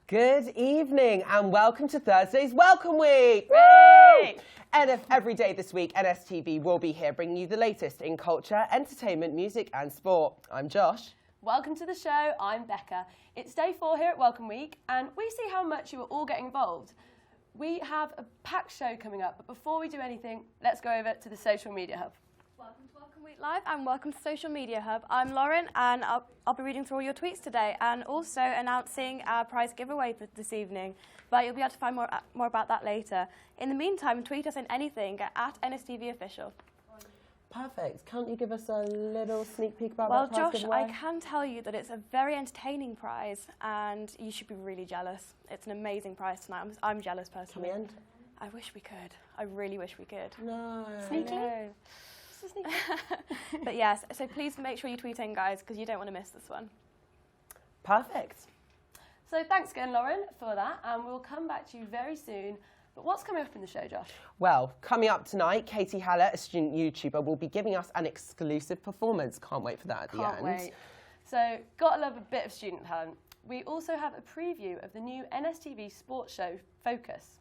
Good evening and welcome to Thursday's Welcome Week. Yay! And every day this week, NSTV will be here bringing you the latest in culture, entertainment, music and sport. I'm Josh. Welcome to the show, I'm Becca. It's day 4 here at Welcome Week and we see how much you are all getting involved. We have a packed show coming up, but before we do anything, let's go over to the Social Media Hub. Welcome to Welcome Week Live and welcome to Social Media Hub. I'm Lauren and I'll be reading through all your tweets today and also announcing our prize giveaway for this evening. But you'll be able to find more about that later. In the meantime, tweet us in anything at NSTV Official. Perfect. Can't you give us a little sneak peek about well, that prize Josh, giveaway? I can tell you that it's a very entertaining prize and you should be really jealous. It's an amazing prize tonight. I'm jealous personally. Can we end? I wish we could. I really wish we could. No. Sneakily? But yes, so please make sure you tweet in, guys, because you don't want to miss this one. Perfect. So thanks again, Lauren, for that, and we'll come back to you very soon. But what's coming up in the show, Josh? Well, coming up tonight, Katie Hallet, a student YouTuber, will be giving us an exclusive performance. Can't wait for that at the end. Can't wait. So, gotta love a bit of student talent. We also have a preview of the new NSTV sports show, Focus.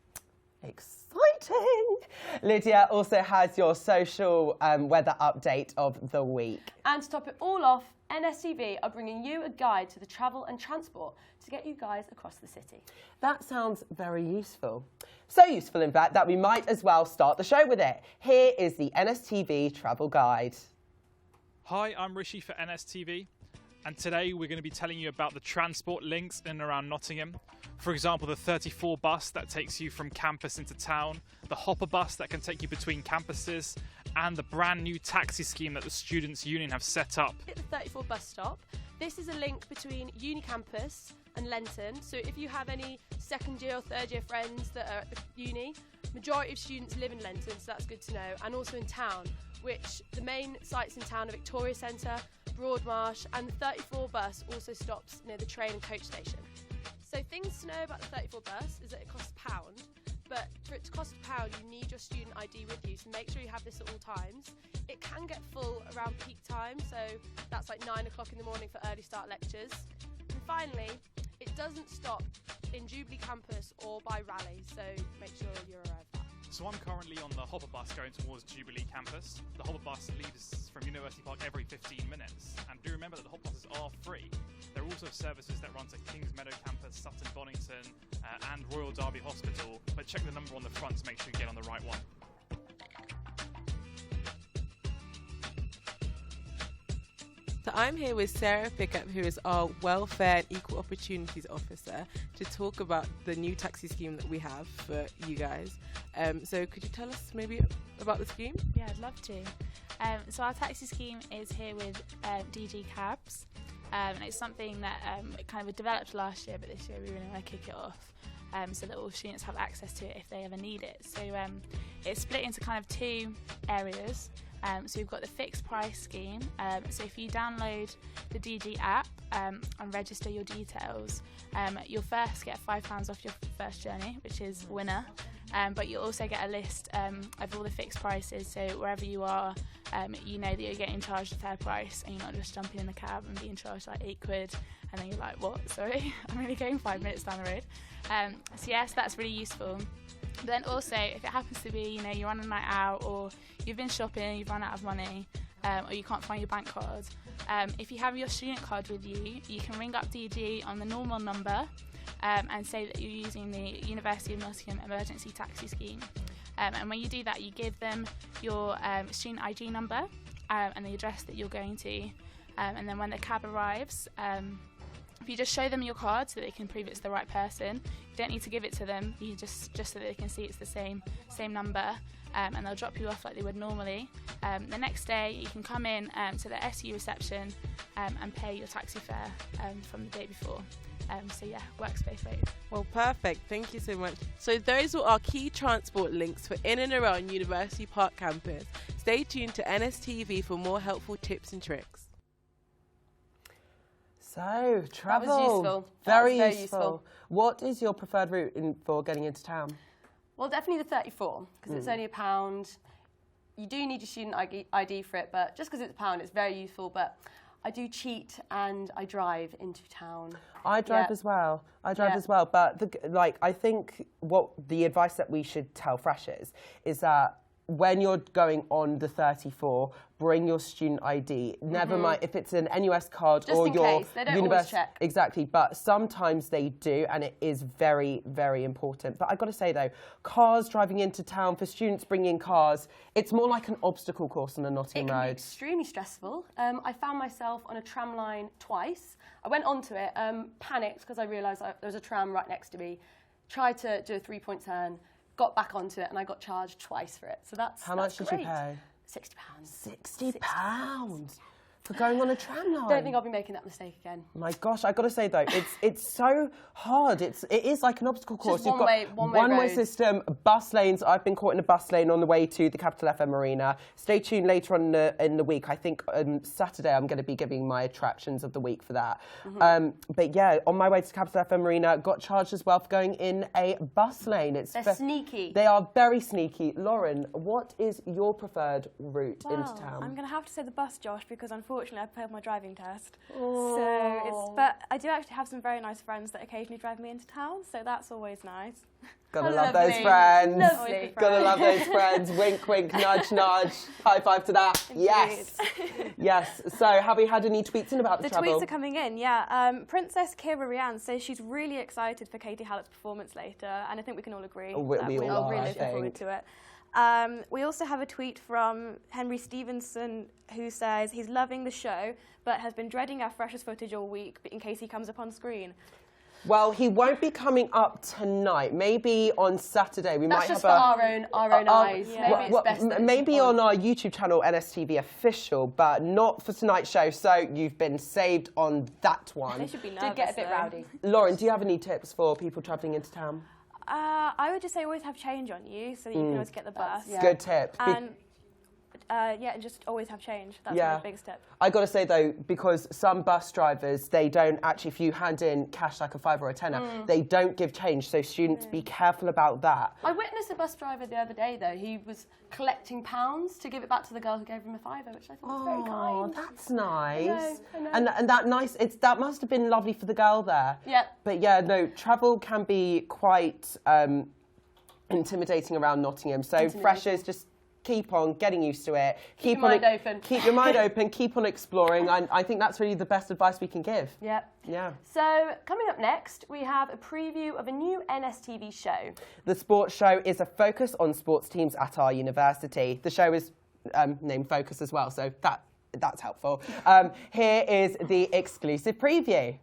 Exciting! Lydia also has your social weather update of the week. And to top it all off, NSTV are bringing you a guide to the travel and transport to get you guys across the city. That sounds very useful. So useful, in fact, that we might as well start the show with it. Here is the NSTV travel guide. Hi, I'm Rishi for NSTV. And today we're going to be telling you about the transport links in and around Nottingham. For example, the 34 bus that takes you from campus into town, the hopper bus that can take you between campuses, and the brand new taxi scheme that the Students' Union have set up. At the 34 bus stop, this is a link between Uni Campus and Lenton. So if you have any second year or third year friends that are at the uni, majority of students live in Lenton, so that's good to know, and also in town, which the main sites in town are Victoria Centre, Broadmarsh, and the 34 bus also stops near the train and coach station. So things to know about the 34 bus is that it costs £1, but for it to cost £1 you need your student ID with you, so make sure you have this at all times. It can get full around peak time, so that's like 9 o'clock in the morning for early start lectures. And finally, it doesn't stop in Jubilee campus or by Raleigh, so make sure you're aware of that. So I'm currently on the hopper bus going towards Jubilee campus. The hopper bus leaves from University Park every 15 minutes. And do remember that the hopper buses are free. There are also services that run to Kings Meadow campus, Sutton Bonington and Royal Derby Hospital. But check the number on the front to make sure you get on the right one. So I'm here with Sarah Pickup, who is our Welfare and Equal Opportunities Officer, to talk about the new taxi scheme that we have for you guys. So could you tell us maybe about the scheme? Yeah, I'd love to. So our taxi scheme is here with DG Cabs. And it's something that kind of developed last year, but this year we really want to kick it off so that all students have access to it if they ever need it. So it's split into kind of 2 areas. So we've got the fixed price scheme. So if you download the DG app and register your details, you'll first get £5 off your first journey, which is winner. But you'll also get a list of all the fixed prices. So wherever you are, you know that you're getting charged a fair price and you're not just jumping in the cab and being charged like £8 and then you're like, what? Sorry, I'm only going 5 minutes down the road. So yes, that's really useful. But then also, if it happens to be, you know, you're on a night out or you've been shopping, you've run out of money, or you can't find your bank card, if you have your student card with you, you can ring up DG on the normal number and say that you're using the University of Nottingham emergency taxi scheme. And when you do that, you give them your student ID number and the address that you're going to. And then when the cab arrives, if you just show them your card so they can prove it's the right person, you don't need to give it to them, you just so that they can see it's the same number, and they'll drop you off like they would normally. The next day you can come in to the SU reception and pay your taxi fare from the day before. So yeah, works both ways. Well, perfect. Thank you so much. So those were our key transport links for in and around University Park campus. Stay tuned to NSTV for more helpful tips and tricks. So, travel. That was useful. Very That was useful. What is your preferred route for getting into town? Well, definitely the 34, because it's only £1. You do need your student ID for it, but just because it's £1, it's very useful. But I do cheat and I drive into town. I drive as well. I drive as well. But I think what the advice that we should tell freshers is that when you're going on the 34, bring your student ID. Never mind if it's an NUS card Just or in your case. They don't always check. Exactly, but sometimes they do, and it is very, very important. But I've got to say though, cars driving into town for students bringing cars, it's more like an obstacle course on a Nottingham It can be road. extremely stressful. I found myself on a tram line twice. I went onto it, panicked because I realised there was a tram right next to me. Tried to do a 3-point turn, got back onto it, and I got charged twice for it. So that's How much did you pay? £60. £60 for going on a tram line. Don't think I'll be making that mistake again. My gosh, I've got to say though, it's so hard. It is like an obstacle course. Just one-way system, bus lanes. I've been caught in a bus lane on the way to the Capital FM Arena. Stay tuned later on in the week. I think Saturday I'm going to be giving my attractions of the week for that. But yeah, on my way to Capital FM Arena, got charged as well for going in a bus lane. They're sneaky. They are very sneaky. Lauren, what is your preferred route into town? I'm going to have to say the bus, Josh, because unfortunately I failed my driving test. Oh. But I do actually have some very nice friends that occasionally drive me into town, so that's always nice. Gotta Oh, love those lovely. friends. Lovely. Gotta love those friends. Wink, wink, nudge, nudge. High five to that. Yes. Yes. So, have we had any tweets in about the travel? The tweets are coming in, yeah. Princess Kira Rianne says she's really excited for Katie Hallet's performance later, and I think we can all agree. We that all we're are, really I looking forward think. to it. We also have a tweet from Henry Stevenson who says he's loving the show, but has been dreading our freshers footage all week in case he comes up on screen. Well, he won't be coming up tonight. Maybe on Saturday we might That's just have for our own eyes. Yeah. Maybe it's best that maybe it's on our YouTube channel, NSTV Official, but not for tonight's show. So you've been saved on that They one. should be nervous. Did get a bit though. rowdy. Lauren, do you have any tips for people travelling into town? I would just say always have change on you so that you can always get the bus. yeah. Good tip. And and just always have change. That's my biggest tip. I got to say though, because some bus drivers, they don't actually, if you hand in cash like a £5 or a tenner, they don't give change. So students, be careful about that. I witnessed a bus driver the other day, though. He was collecting pounds to give it back to the girl who gave him a £5, which I thought was very Oh, kind. that's nice. I know. And that nice. That must have been lovely for the girl there. Yeah. But yeah, no, travel can be quite intimidating around Nottingham. So freshers, just keep on getting used to it. Keep your mind open. Keep your mind open. Keep on exploring. I think that's really the best advice we can give. Yeah. Yeah. So, coming up next, we have a preview of a new NSTV show. The sports show is a focus on sports teams at our university. The show is named Focus as well, so that's helpful. Here is the exclusive preview.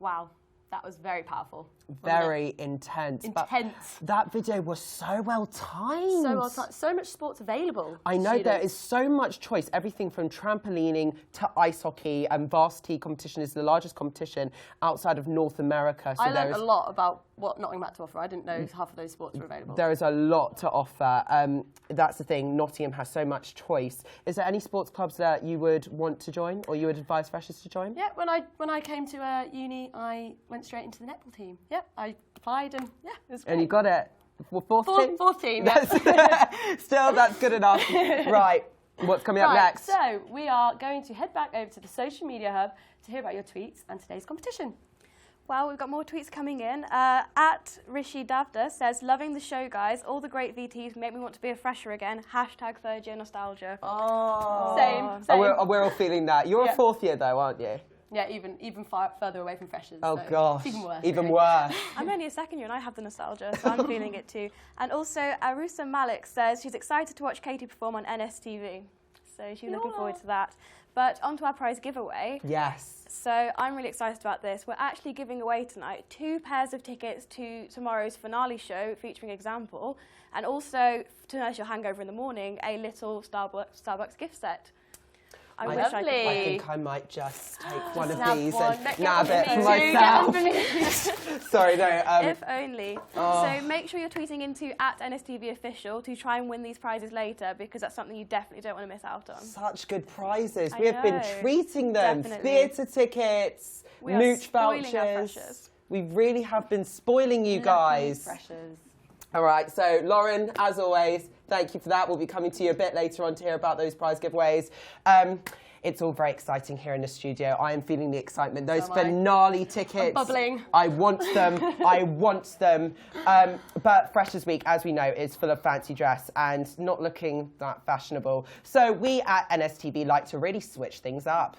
wow, that was very powerful. Very intense. But that video was so well timed. So well timed. So much sports available. I know there is so much choice. Everything from trampolining to ice hockey, and varsity competition is the largest competition outside of North America. So I learned a lot about what Nottingham had to offer. I didn't know half of those sports were available. There is a lot to offer. That's the thing. Nottingham has so much choice. Is there any sports clubs that you would want to join, or you would advise freshers to join? Yeah, when I came to uni, I went straight into the netball team. Yep, I applied and it was great. And you got it. Fourth team. Yeah. Still, that's good enough. Right, what's coming up next? So we are going to head back over to the social media hub to hear about your tweets and today's competition. Well, we've got more tweets coming in. At Rishi Davda says, loving the show, guys. All the great VTs make me want to be a fresher again. Hashtag third year nostalgia. Oh. Same. We're all feeling that. You're a fourth year though, aren't you? Yeah, even further away from freshers. Oh, so gosh. It's even worse. Even worse. I'm only a second year and I have the nostalgia, so I'm feeling it too. And also, Arusa Malik says she's excited to watch Katie perform on NSTV. So she's looking forward to that. But on to our prize giveaway. Yes. So I'm really excited about this. We're actually giving away tonight 2 pairs of tickets to tomorrow's finale show featuring Example, and also, to nurse your hangover in the morning, a little Starbucks gift set. I wish I could. I think I might just take one of these one. and nab it for myself. Sorry, no. If only. So make sure you're tweeting into @NSTVofficial to try and win these prizes later, because that's something you definitely don't want to miss out on. Such good prizes. We have been treating them. Definitely. Theatre tickets, mooch vouchers. We really have been spoiling you guys. Freshers. All right, so Lauren, as always, thank you for that. We'll be coming to you a bit later on to hear about those prize giveaways. It's all very exciting here in the studio. I am feeling the excitement. Those finale tickets. I'm bubbling. I want them. I want them. But Freshers Week, as we know, is full of fancy dress and not looking that fashionable. So we at NSTV like to really switch things up.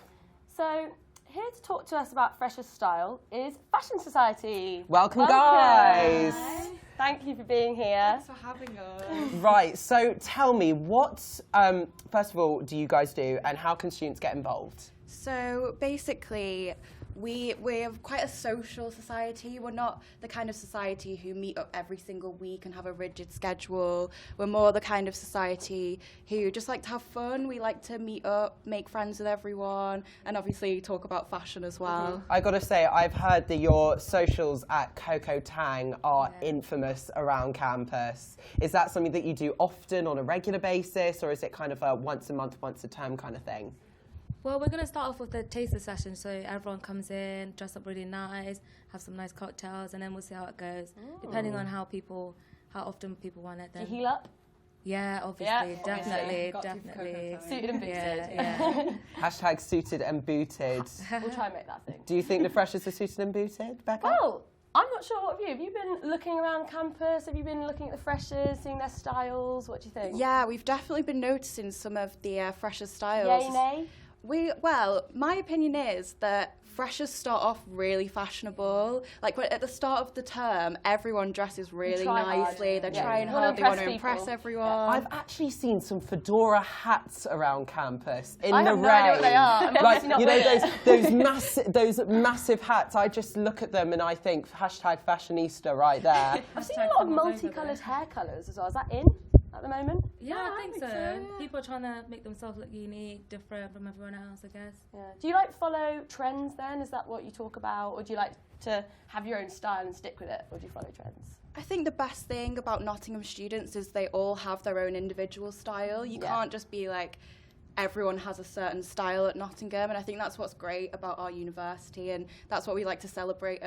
So here to talk to us about Freshers style is Fashion Society. Welcome. Guys. Thank you for being here. Thanks for having us. Right, so tell me, what, first of all, do you guys do, and how can students get involved? So basically, we're quite a social society. We're not the kind of society who meet up every single week and have a rigid schedule. We're more the kind of society who just like to have fun. We like to meet up, make friends with everyone, and obviously talk about fashion as well. I gotta say, I've heard that your socials at Coco Tang are infamous around campus. Is that something that you do often on a regular basis, or is it kind of a once a month, once a term kind of thing? Well, we're going to start off with the taster session, so everyone comes in, dress up really nice, have some nice cocktails, and then we'll see how it goes, depending on how often people want it. Then. Do you heal up? Yeah, obviously, definitely. Suited and booted. Yeah. Hashtag suited and booted. We'll try and make that thing. Do you think the freshers are suited and booted, Becca? Well, I'm not sure. What have you been looking around campus? Have you been looking at the freshers, seeing their styles? What do you think? Yeah, we've definitely been noticing some of the freshers' styles. Yay, nay? Well, my opinion is that freshers start off really fashionable. Like at the start of the term, everyone dresses really nicely. They're trying hard. They want to impress everyone. I've actually seen some fedora hats around campus in I the have rain. no idea what they are. I'm Like, not you know, with those massive hats. I just look at them and I think hashtag fashionista right there. I've seen a lot of multicoloured hair colours as well. Is that in at the moment? Yeah, I think so. People are trying to make themselves look unique, different from everyone else, I guess. Yeah. Do you like follow trends then? Is that what you talk about? Or do you like to have your own style and stick with it? Or do you follow trends? I think the best thing about Nottingham students is they all have their own individual style. You can't just be like, everyone has a certain style at Nottingham, and I think that's what's great about our university, and that's what we like to celebrate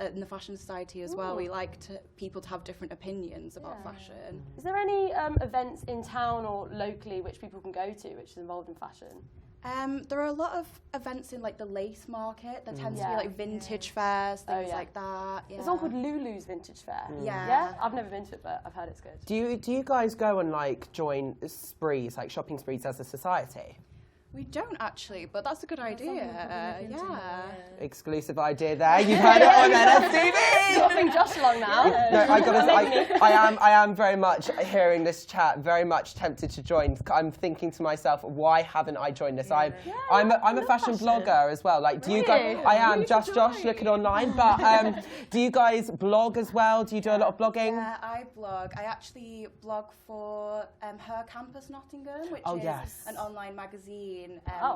in the Fashion Society as well. We like people to have different opinions about fashion. Is there any events in town or locally which people can go to which is involved in fashion? There are a lot of events in like the lace market. There tends to be like vintage fairs, things like that. Yeah. There's one called Lulu's Vintage Fair. Yeah. I've never been to it, but I've heard it's good. Do you guys go and like join sprees, like shopping sprees as a society? We don't actually, but that's a good idea. Yeah. Exclusive idea there. You've heard it on NSTV. You'll bring Josh along now. No, I am very much hearing this chat, very much tempted to join. I'm thinking to myself, why haven't I joined this? I'm a fashion blogger as well. Like, do you guys? I am just Josh looking online, but do you guys blog as well? Do you do a lot of blogging? Yeah, I blog. I actually blog for Her Campus Nottingham, which is an online magazine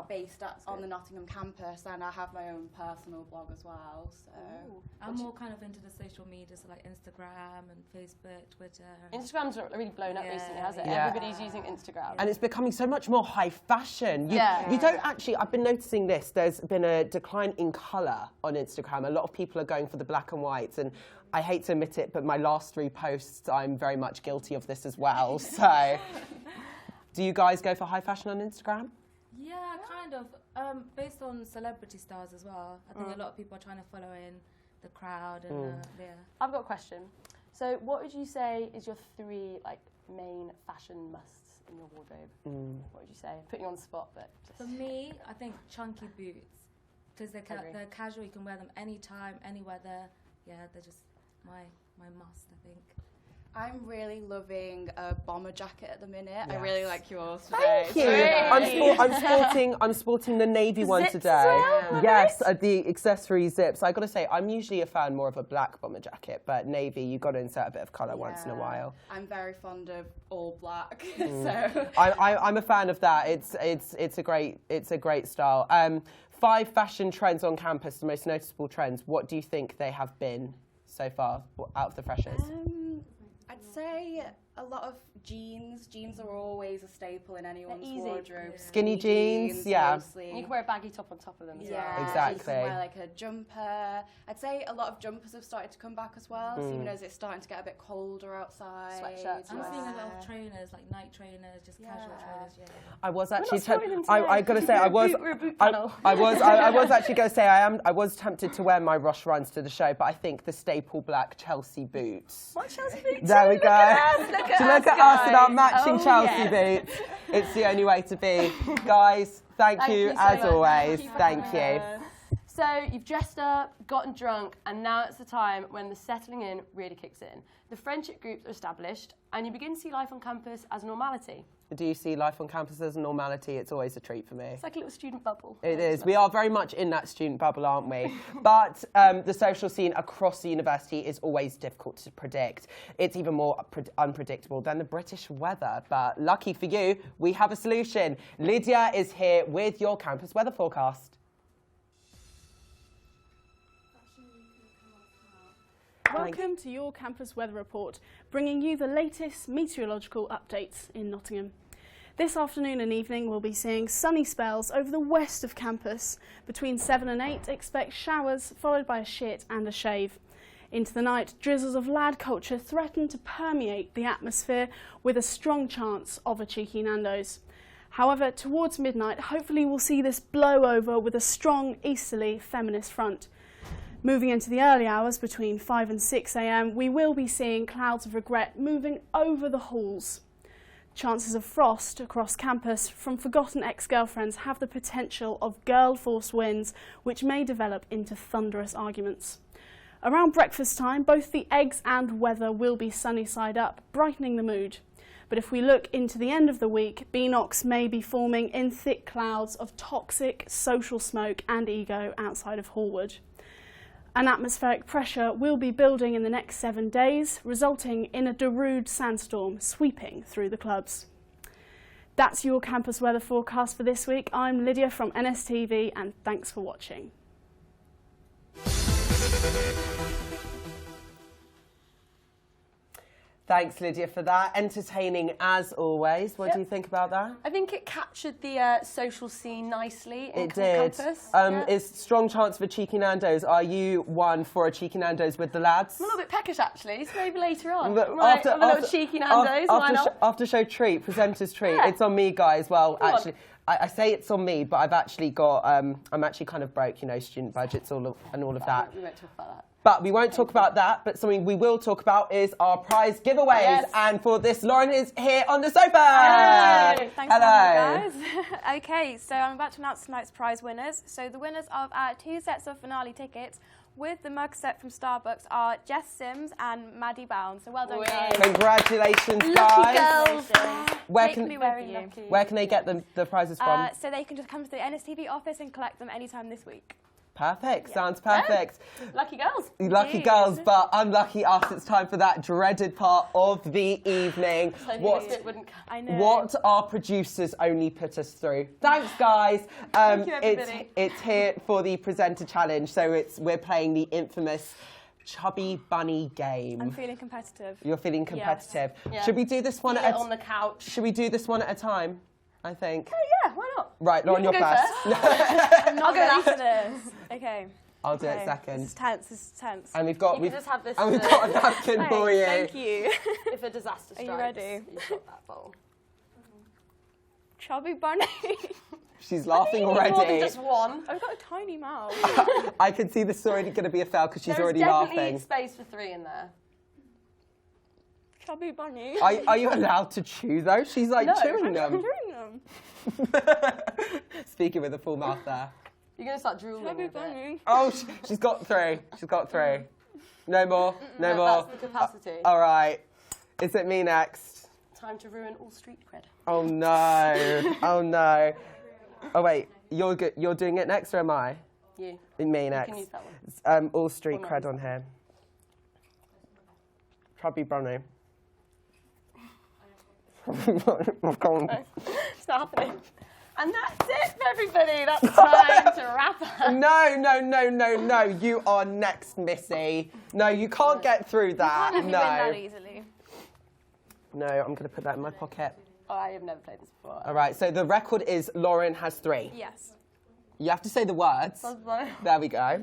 based on the Nottingham campus, and I have my own personal blog as well. So I'm more kind of into the social media, so like Instagram and Facebook, Twitter. Instagram's really blown up recently, hasn't it? Yeah. Everybody's using Instagram. And it's becoming so much more high fashion. You don't actually, I've been noticing this, there's been a decline in colour on Instagram. A lot of people are going for the black and whites, and I hate to admit it, but my last 3 posts, I'm very much guilty of this as well. So, do you guys go for high fashion on Instagram? Yeah, kind of. Based on celebrity stars as well. I think a lot of people are trying to follow in the crowd. And I've got a question. So, what would you say is your 3 main fashion musts in your wardrobe? What would you say? Putting you on the spot, but just... For me, I think chunky boots, because they're casual. You can wear them anytime, any weather. Yeah, they're just my must, I think. I'm really loving a bomber jacket at the minute. Yes. I really like yours today. Thank you. I'm sporting the navy one zips today. As well, yes, the accessory zips. I got to say, I'm usually a fan more of a black bomber jacket, but navy, you've got to insert a bit of colour once in a while. I'm very fond of all black. So I'm a fan of that. It's a great style. 5 fashion trends on campus, the most noticeable trends. What do you think they have been so far out of the freshers? I'd say a lot of jeans. Jeans are always a staple in anyone's wardrobe. Skinny jeans, yeah. Mostly. You can wear a baggy top on top of them as well. Exactly. You can wear like a jumper. I'd say a lot of jumpers have started to come back as well. So even as it's starting to get a bit colder outside. Sweatshirts. I'm seeing a lot of trainers, like night trainers, just casual trainers. I was actually I got to say I was actually going to say I was tempted to wear my Rush runs to the show, but I think the staple black Chelsea boots. What Chelsea boots? There we go. Look at us in our matching Chelsea boots. boots. It's the only way to be. Guys, thank you so as much. always. Thank Thank you. So you've dressed up, gotten drunk, and now it's the time when the settling in really kicks in. The friendship groups are established, and you begin to see life on campus as a normality. Do you see life on campus as a normality? It's always a treat for me. It's like a little student bubble. It is. We are very much in that student bubble, aren't we? But the social scene across the university is always difficult to predict. It's even more unpredictable than the British weather. But lucky for you, we have a solution. Lydia is here with your campus weather forecast. Welcome to your campus weather report, bringing you the latest meteorological updates in Nottingham. This afternoon and evening we'll be seeing sunny spells over the west of campus. Between 7 and 8, expect showers followed by a shit and a shave. Into the night, drizzles of lad culture threaten to permeate the atmosphere with a strong chance of a cheeky Nando's. However, towards midnight, hopefully we'll see this blow over with a strong easterly feminist front. Moving into the early hours between 5 and 6 a.m, we will be seeing clouds of regret moving over the halls. Chances of frost across campus from forgotten ex-girlfriends have the potential of girl-force winds, which may develop into thunderous arguments. Around breakfast time, both the eggs and weather will be sunny side up, brightening the mood. But if we look into the end of the week, Beanox may be forming in thick clouds of toxic social smoke and ego outside of Hallwood. An atmospheric pressure will be building in the next 7 days, resulting in a Darude sandstorm sweeping through the clubs. That's your campus weather forecast for this week. I'm Lydia from NSTV, and thanks for watching. Thanks, Lydia, for that. Entertaining as always. What do you think about that? I think it captured the social scene nicely on It did. campus. Is strong chance for cheeky Nando's. Are you one for a cheeky Nando's with the lads? I'm a little bit peckish actually, so maybe later on. But Right, have a little cheeky Nando's, why not? After show treat, presenter's treat. Yeah. It's on me, guys. Well, Come on. actually, I say it's on me, but I've actually got. I'm actually kind of broke, you know, student budgets and all of that. We won't talk about that. But we won't talk about that, but something we will talk about is our prize giveaways. Yes. And for this, Lauren is here on the sofa. Hello. Thanks Hello. for having me, guys. Okay, so I'm about to announce tonight's prize winners. So the winners of our 2 sets of finale tickets with the mug set from Starbucks are Jess Sims and Maddie Bounds. So well done, guys. Congratulations, Lucky guys. girls. Where Make can, me with you. where can they get the prizes from? So they can just come to the NSTV office and collect them anytime this week. Perfect. Sounds perfect. Lucky girls. Lucky girls, but unlucky us. It's time for that dreaded part of the evening. I know. What our producers only put us through. Thanks, guys. Thank you, everybody. It's here for the presenter challenge. So we're playing the infamous Chubby Bunny game. I'm feeling competitive. You're feeling competitive. Yes. Should we do this one on the couch. Should we do this one at a time? I think. Oh yeah, why not? Right, Lauren, you're go first. I'm not ready for this. Okay. I'll do it second. This is tense. This is tense. And we've got You can just have this. and we've got a napkin for you. Thank you. If a disaster strikes, Are you ready? You've got that bowl. Chubby Bunny. She's laughing More than already. just one. I've got a tiny mouth. I can see this is already going to be a fail because she's There's already definitely laughing. space for 3 in there. Chubby Bunny. Are you allowed to chew though? She's like chewing them. I'm chewing them. Speaking with a full mouth there. You're going to start drooling. Chubby a bit. Bunny. Oh, she's got 3. She's got 3. No more. No more. That's the capacity. All right. Is it me next? Time to ruin all street cred. Oh no. Oh no. Oh wait. You're good. You're doing it next, or am I? You. Me next. You can use that one. All street cred on here. Chubby Bunny. It's not happening. And that's it for everybody. That's time to wrap up. No. You are next, Missy. No, you can't get through that. Can't let me win that easily. No, I'm going to put that in my pocket. Oh, I have never played this before. All right, so the record is Lauren has 3. Yes. You have to say the words. There we go.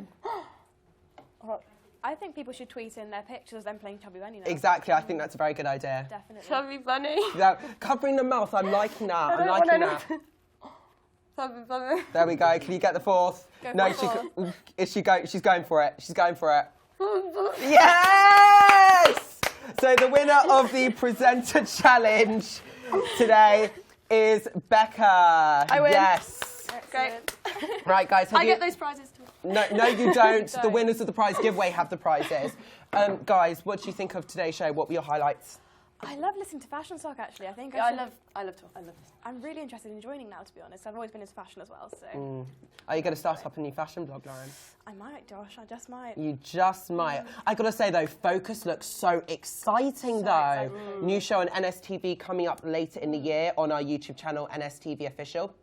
I think people should tweet in their pictures of them playing Chubby Bunny now. Exactly, I think that's a very good idea. Definitely. Chubby Bunny. Yeah, covering the mouth, I'm liking that. I'm liking that. Chubby Bunny. There we go. Can you get the 4th? Go No, for she's going for it. She's going for it. Yes! So the winner of the presenter challenge today is Becca. I win. Yes. Great. Right, guys. I get those prizes too. No, you don't. The winners of the prize giveaway have the prizes. Guys, what do you think of today's show? What were your highlights? I love listening to fashion talk, actually. I think I love talk. I love this. I'm really interested in joining now, to be honest. I've always been into fashion as well, so... Are you going to start up a new fashion blog, Lauren? I might, Josh. I just might. You just might. I got to say, though, Focus looks so exciting, though. New show on NSTV coming up later in the year on our YouTube channel, NSTV Official.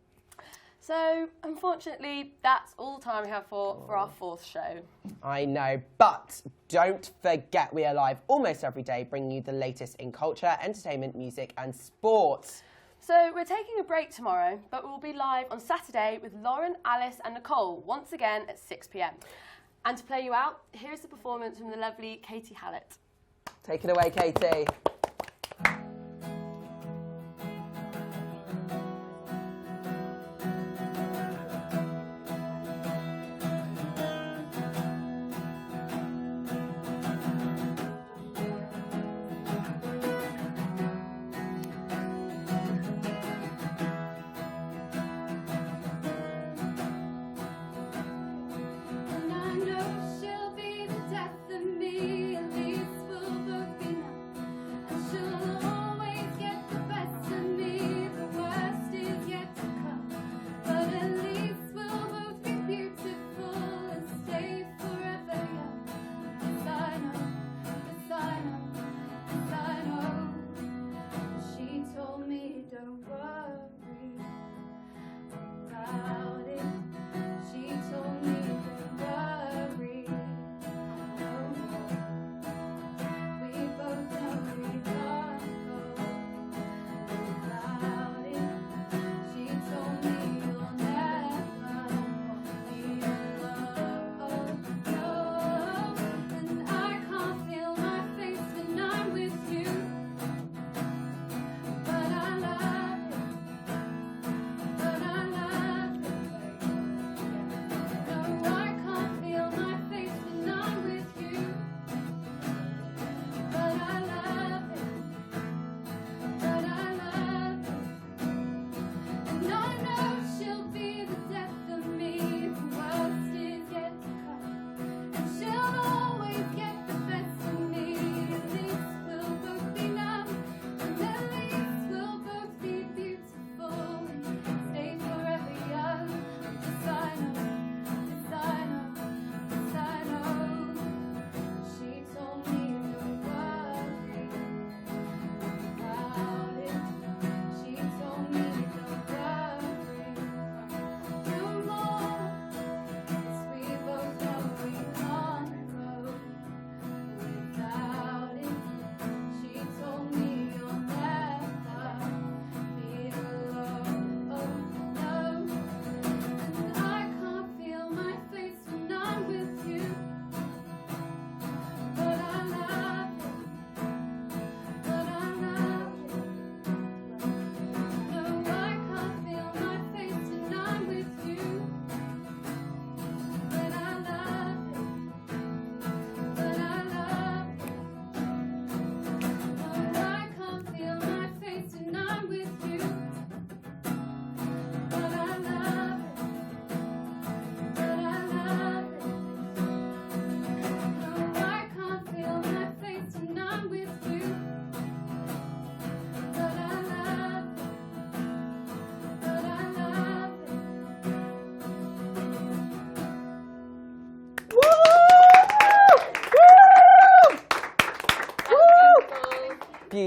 So, unfortunately, that's all the time we have for our 4th show. I know, but don't forget we are live almost every day, bringing you the latest in culture, entertainment, music and sports. So, we're taking a break tomorrow, but we'll be live on Saturday with Lauren, Alice and Nicole, once again at 6 p.m. And to play you out, here's the performance from the lovely Katie Hallet. Take it away, Katie.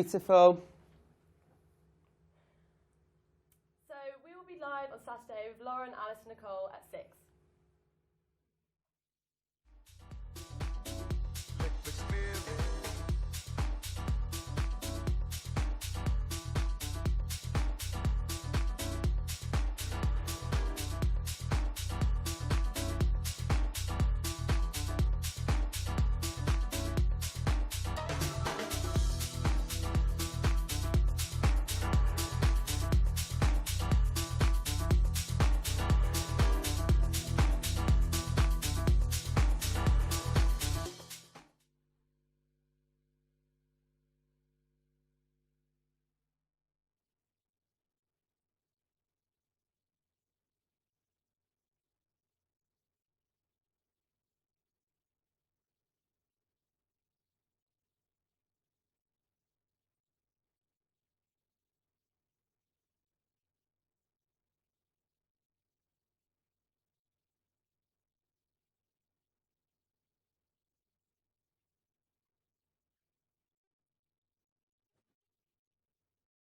beautiful. So we will be live on Saturday with Lauren, Alice and Nicole at 6.